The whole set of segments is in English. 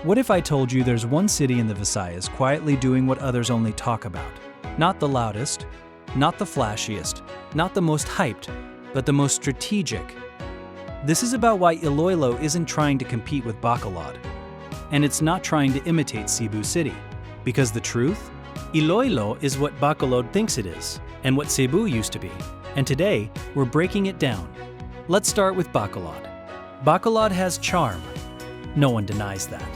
What if I told you there's one city in the Visayas quietly doing what others only talk about? Not the loudest, not the flashiest, not the most hyped, but the most strategic. This is about why ILOILO isn't trying to compete with Bacolod. And it's not trying to imitate Cebu City. Because the truth? ILOILO is what Bacolod thinks it is, and what Cebu used to be. And today, we're breaking it down. Let's start with Bacolod. Bacolod has charm. No one denies that.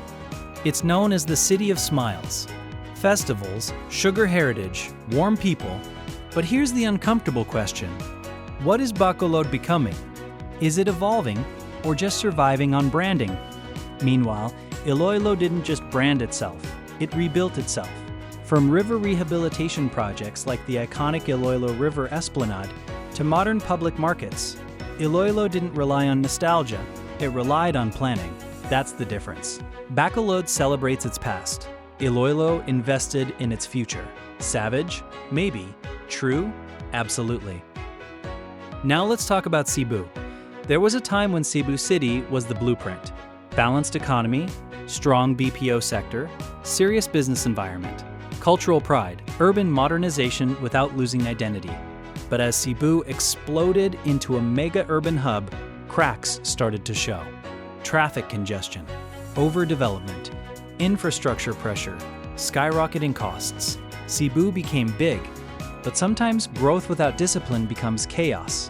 It's known as the City of Smiles. Festivals, sugar heritage, warm people. But here's the uncomfortable question. What is Bacolod becoming? Is it evolving, or just surviving on branding? Meanwhile, ILOILO didn't just brand itself, it rebuilt itself. From river rehabilitation projects like the iconic ILOILO River Esplanade to modern public markets, ILOILO didn't rely on nostalgia, it relied on planning. That's the difference. Bacolod celebrates its past. ILOILO invested in its future. Savage? Maybe. True? Absolutely. Now let's talk about Cebu. There was a time when Cebu City was the blueprint. Balanced economy, strong BPO sector, serious business environment, cultural pride, urban modernization without losing identity. But as Cebu exploded into a mega-urban hub, cracks started to show. Traffic congestion, overdevelopment, infrastructure pressure, skyrocketing costs. Cebu became big, but sometimes growth without discipline becomes chaos.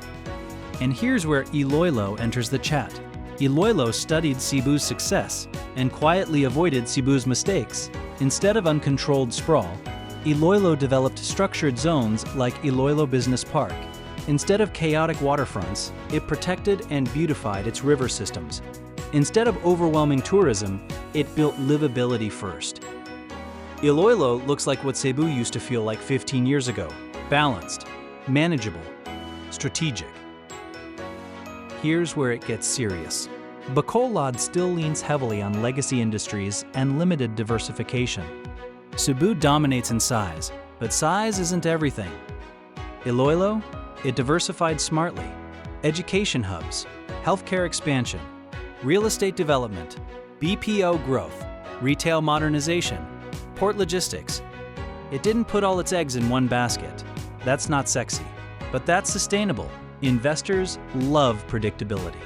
And here's where ILOILO enters the chat. ILOILO studied Cebu's success and quietly avoided Cebu's mistakes. Instead of uncontrolled sprawl, ILOILO developed structured zones like ILOILO Business Park. Instead of chaotic waterfronts, it protected and beautified its river systems. Instead of overwhelming tourism, it built livability first. ILOILO looks like what Cebu used to feel like 15 years ago. Balanced, manageable, strategic. Here's where it gets serious. Bacolod still leans heavily on legacy industries and limited diversification. Cebu dominates in size, but size isn't everything. ILOILO? It diversified smartly. Education hubs, healthcare expansion, real estate development, BPO growth, retail modernization, port logistics. It didn't put all its eggs in one basket. That's not sexy, but that's sustainable. Investors love predictability.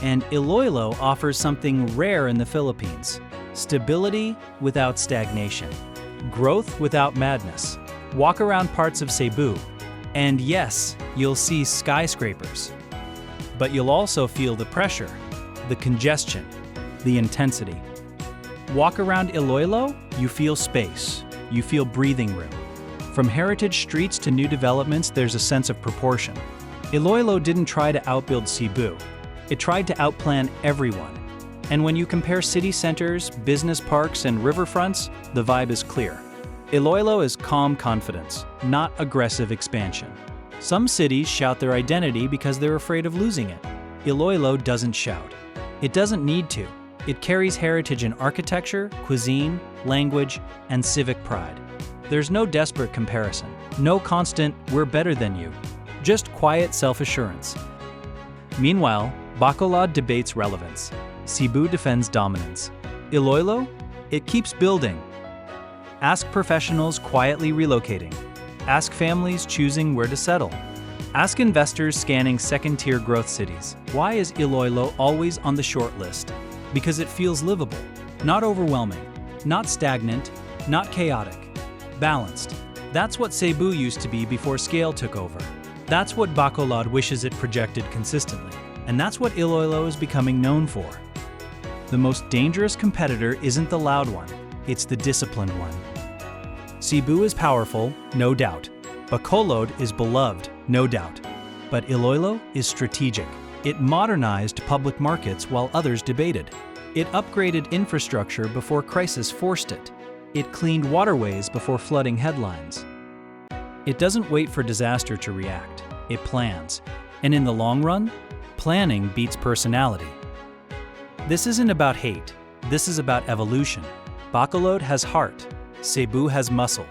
And ILOILO offers something rare in the Philippines: stability without stagnation, growth without madness. Walk around parts of Cebu, and yes, you'll see skyscrapers. But you'll also feel the pressure, the congestion, the intensity. Walk around ILOILO, you feel space, you feel breathing room. From heritage streets to new developments, there's a sense of proportion. ILOILO didn't try to outbuild Cebu. It tried to outplan everyone. And when you compare city centers, business parks, and riverfronts, the vibe is clear. ILOILO is calm confidence, not aggressive expansion. Some cities shout their identity because they're afraid of losing it. ILOILO doesn't shout. It doesn't need to. It carries heritage in architecture, cuisine, language, and civic pride. There's no desperate comparison, no constant "we're better than you," just quiet self-assurance. Meanwhile, Bacolod debates relevance. Cebu defends dominance. ILOILO? It keeps building. Ask professionals quietly relocating. Ask families choosing where to settle. Ask investors scanning second-tier growth cities. Why is ILOILO always on the short list? Because it feels livable, not overwhelming, not stagnant, not chaotic, balanced. That's what Cebu used to be before scale took over. That's what Bacolod wishes it projected consistently. And that's what ILOILO is becoming known for. The most dangerous competitor isn't the loud one, it's the disciplined one. Cebu is powerful, no doubt. Bacolod is beloved, no doubt. But ILOILO is strategic. It modernized public markets while others debated. It upgraded infrastructure before crisis forced it. It cleaned waterways before flooding headlines. It doesn't wait for disaster to react. It plans. And in the long run, planning beats personality. This isn't about hate. This is about evolution. Bacolod has heart. Cebu has muscle.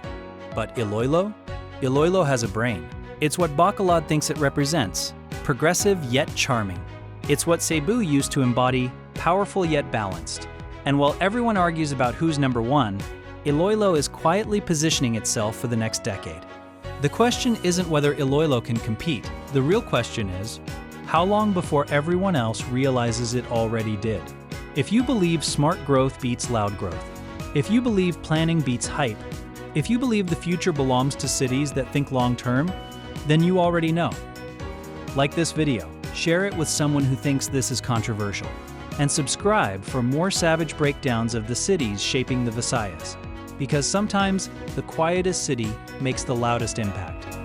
But ILOILO? ILOILO has a brain. It's what Bacolod thinks it represents. Progressive yet charming. It's what Cebu used to embody, powerful yet balanced. And while everyone argues about who's number one, ILOILO is quietly positioning itself for the next decade. The question isn't whether ILOILO can compete. The real question is, how long before everyone else realizes it already did? If you believe smart growth beats loud growth, if you believe planning beats hype, if you believe the future belongs to cities that think long-term, then you already know. Like this video, share it with someone who thinks this is controversial, and subscribe for more savage breakdowns of the cities shaping the Visayas. Because sometimes the quietest city makes the loudest impact.